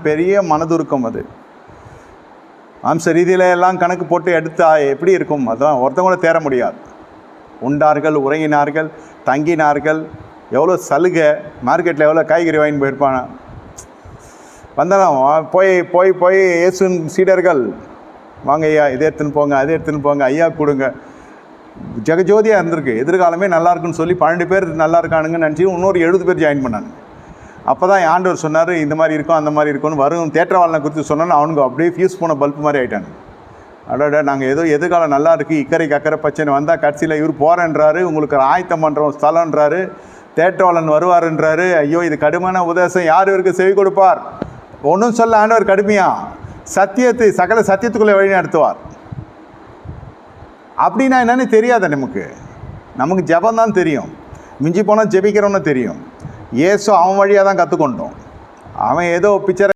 பெரிய மனதுருக்கம் அது. அம்ச ரீதியில் எல்லாம் கணக்கு போட்டு எடுத்தா எப்படி இருக்கும்? அதான் ஒருத்தவங்கள தேர முடியாது. உண்டார்கள், உறங்கினார்கள், தங்கினார்கள், எவ்வளோ சலுகை, மார்க்கெட்டில் எவ்வளோ காய்கறி வாங்கி போயிருப்பாங்க. வந்தாலும் போய் போய் போய் இயேசுவின் சீடர்கள், வாங்க ஐயா, இதை எடுத்துன்னு போங்க, அதை எடுத்துன்னு போங்க, ஐயா கொடுங்க. ஜெகஜோதியாக இருந்திருக்கு. எதிர்காலமே நல்லா இருக்குன்னு சொல்லி 12 பேர் நல்லா இருக்கானுங்கன்னு நினச்சி இன்னொரு 70 பேர் ஜாயின் பண்ணாங்க. அப்போ தான் ஆண்டவர் சொன்னார், இந்த மாதிரி இருக்கும், அந்த மாதிரி இருக்கும்னு. வரும் தேற்றவாளனை குறித்து சொன்னோன்னு அவனுக்கு அப்படியே ஃபியூஸ் போன பல்ப் மாதிரி ஆகிட்டாங்க. அடோட நாங்கள் ஏதோ எதிர்காலம் நல்லா இருக்குது, இக்கரைக்கு அக்கறை பச்சனை வந்தால் கடைசியில் இவர் போகிறேன்றாரு, உங்களுக்கு ஆயத்தம் பண்ணுறோம் ஸ்தலன்றாரு, தேற்றவாளன் வருவாருன்றாரு. ஐயோ, இது கடுமையான உபதேசம், யார் இவருக்கு செவி கொடுப்பார்? ஒன்றும் சொல்ல ஆண்டவர் கடுமையா சத்தியத்தை சகல சத்தியத்துக்குள்ளே வழி நடத்துவார். அப்படின்னா என்னன்னு தெரியாத நமக்கு ஜபந்தான் தெரியும். மிஞ்சி போனால் ஜெபிக்கிறோன்னு தெரியும். ஏசு அவன் வழியாக தான் கற்றுக்கொண்டோம். அவன் ஏதோ பிக்சரை